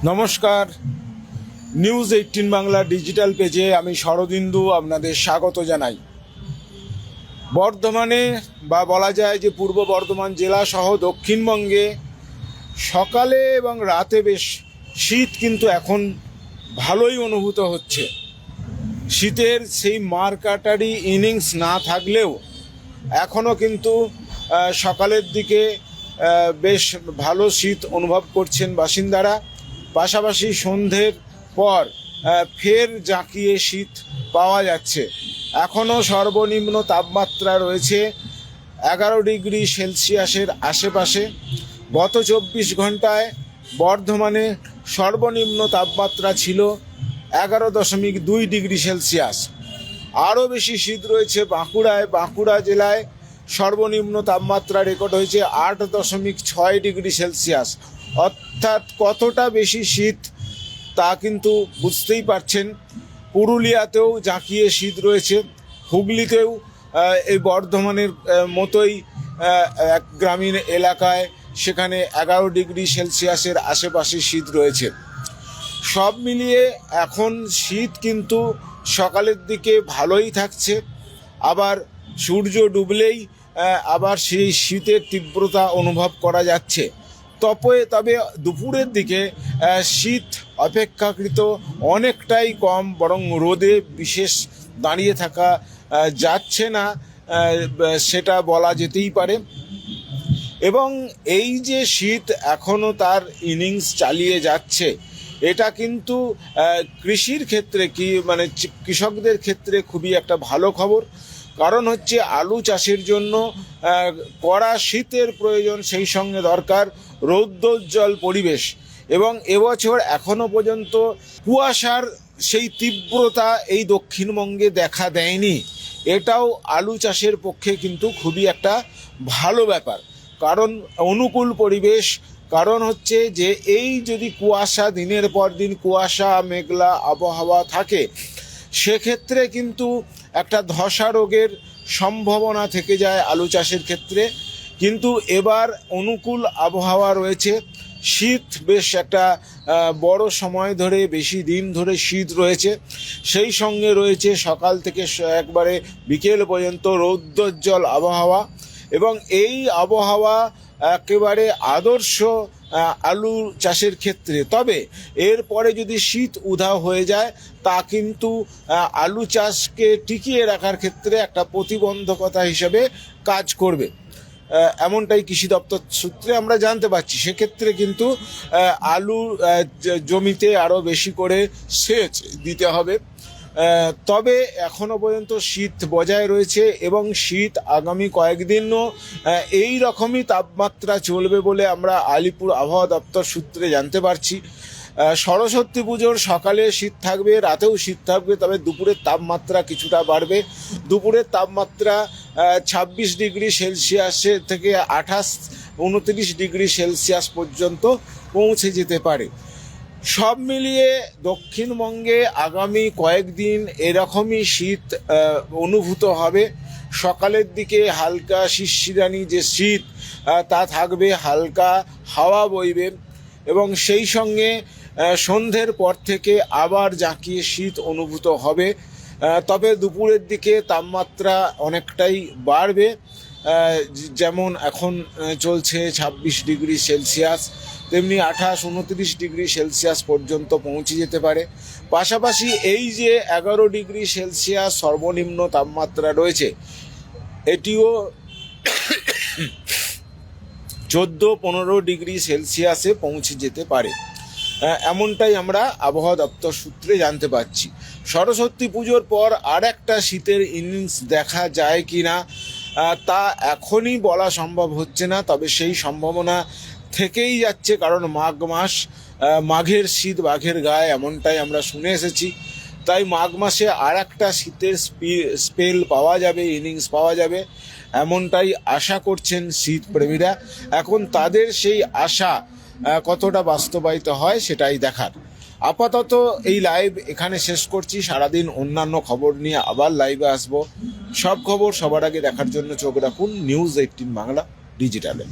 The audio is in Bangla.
নমস্কার, নিউজ 18 বাংলা ডিজিটাল পেজে আমি শরদিন্দু আপনাদের স্বাগত জানাই। বর্ধমানে বা বলা যায় যে পূর্ব বর্ধমান জেলা সহ দক্ষিণবঙ্গে সকালে এবং রাতে বেশ শীত কিন্তু এখন ভালোই অনুভূত হচ্ছে। শীতের সেই মারকাটারি ইনিংস না থাকলেও এখনও কিন্তু সকালের দিকে বেশ ভালো শীত অনুভব করছেন বাসিন্দারা। পাশাপাশি সন্ধ্যের পর ফের জাঁকিয়ে শীত পাওয়া যাচ্ছে। এখনও সর্বনিম্ন তাপমাত্রা রয়েছে 11 ডিগ্রি সেলসিয়াসের আশেপাশে। গত 24 ঘন্টায় বর্ধমানে সর্বনিম্ন তাপমাত্রা ছিল 11.2 ডিগ্রি সেলসিয়াস। আরও বেশি শীত রয়েছে বাঁকুড়ায়। বাঁকুড়া জেলায় সর্বনিম্ন তাপমাত্রা রেকর্ড হয়েছে 8.6 ডিগ্রি সেলসিয়াস। অর্থাৎ কতটা বেশি শীত তা কিন্তু বুঝতেই পারছেন। পুরুলিয়াতেও জাঁকিয়ে শীত রয়েছে। হুগলিতেও এই বর্ধমানের মতোই এক গ্রামীণ এলাকায় সেখানে 11 ডিগ্রি সেলসিয়াসের আশেপাশে শীত রয়েছে। সব মিলিয়ে এখন শীত কিন্তু সকালের দিকে ভালোই থাকছে, আবার সূর্য ডুবলেই আবার সেই শীতের তীব্রতা অনুভব করা যাচ্ছে। তবে দুপুরের দিকে শীত অপেক্ষাকৃত অনেকটাই কম, বরং রোদে বিশেষ দাঁড়িয়ে থাকা যাচ্ছে না সেটা বলা যেতেই পারে। এবং এই যে শীত এখনও তার ইনিংস চালিয়ে যাচ্ছে, এটা কিন্তু কৃষির ক্ষেত্রে কৃষকদের ক্ষেত্রে খুবই একটা ভালো খবর। কারণ হচ্ছে আলু চাষের জন্য কড়া শীতের প্রয়োজন, সেই সঙ্গে দরকার রৌদ্রোজ্জ্বল পরিবেশ। এবং এবছর এখনও পর্যন্ত কুয়াশার সেই তীব্রতা এই দক্ষিণবঙ্গে দেখা দেয়নি। এটাও আলু চাষের পক্ষে কিন্তু খুবই একটা ভালো ব্যাপার, কারণ অনুকূল পরিবেশ। কারণ হচ্ছে যে এই যদি কুয়াশা, দিনের পর দিন কুয়াশা মেঘলা আবহাওয়া থাকে, সেক্ষেত্রে কিন্তু একটা ধসা রোগের সম্ভাবনা থেকে যায় আলু চাষের ক্ষেত্রে। কিন্তু এবার অনুকূল আবহাওয়া রয়েছে। শীত বেশ একটা বড় সময় ধরে, বেশি দিন ধরে শীত রয়েছে। সেই সঙ্গে রয়েছে সকাল থেকে একবারে বিকেল পর্যন্ত রৌদ্রোজ্জ্বল আবহাওয়া। এবং এই আবহাওয়া একেবারে আদর্শ আলু চাষের ক্ষেত্রে। তবে এরপরে যদি শীত উধাও হয়ে যায়, তা কিন্তু আলু চাষকে টিকিয়ে রাখার ক্ষেত্রে একটা প্রতিবন্ধকতা হিসেবে কাজ করবে, এমনটাই কৃষি দপ্তর সূত্রে আমরা জানতে পারছি। সেক্ষেত্রে কিন্তু আলু জমিতে আরও বেশি করে সেচ দিতে হবে। তবে এখনও পর্যন্ত শীত বজায় রয়েছে এবং শীত আগামী কয়েকদিনও এই রকমই তাপমাত্রা চলবে বলে আমরা আলিপুর আবহাওয়া দপ্তর সূত্রে জানতে পারছি। সরস্বতী পুজোর সকালে শীত থাকবে, রাতেও শীত থাকবে, তবে দুপুরের তাপমাত্রা কিছুটা বাড়বে। দুপুরের তাপমাত্রা 26 ডিগ্রি সেলসিয়াসের থেকে 28-29 ডিগ্রি সেলসিয়াস পর্যন্ত পৌঁছে যেতে পারে। সব মিলিয়ে দক্ষিণবঙ্গে আগামী কয়েকদিন এরকমই শীত অনুভূত হবে। সকালের দিকে হালকা শিরশিরানি যে শীত তা থাকবে, হালকা হাওয়া বইবে এবং সেই সঙ্গে সন্ধ্যের পর থেকে আবার জাঁকিয়ে শীত অনুভূত হবে। তবে দুপুরের দিকে তাপমাত্রা অনেকটাই বাড়বে, যেমন এখন চলছে 26 ডিগ্রি সেলসিয়াস, তেমনি 28-29 ডিগ্রি সেলসিয়াস পর্যন্ত পৌঁছে যেতে পারে। পাশাপাশি এই যে 11 ডিগ্রি সেলসিয়াস সর্বনিম্ন তাপমাত্রা রয়েছে, এটিও 14-15 ডিগ্রি সেলসিয়াসে পৌঁছে যেতে পারে, এমনটাই আমরা আবহাওয়া দপ্তর সূত্রে জানতে পারছি। সরস্বতী পুজোর পর আর একটা শীতের ইনিংস দেখা যায় কি না তা এখনই বলা সম্ভব হচ্ছে না, তবে সেই সম্ভাবনা থেকেই যাচ্ছে। কারণ মাঘ মাস, মাঘের শীত বাঘের গায়ে, এমনটাই আমরা শুনে এসেছি। তাই মাঘ মাসে আর একটা শীতের স্পেল পাওয়া যাবে, ইনিংস পাওয়া যাবে, এমনটাই আশা করছেন শীত প্রেমীরা। এখন তাদের সেই আশা কতটা বাস্তবায়িত হয় সেটাই দেখার। আপাতত এই লাইভ এখানে শেষ করছি। সারাদিন অন্যান্য খবর নিয়ে আবার লাইভে আসবো। সব খবর সবার আগে দেখার জন্য চোখ রাখুন নিউজ 18 বাংলা ডিজিটালে।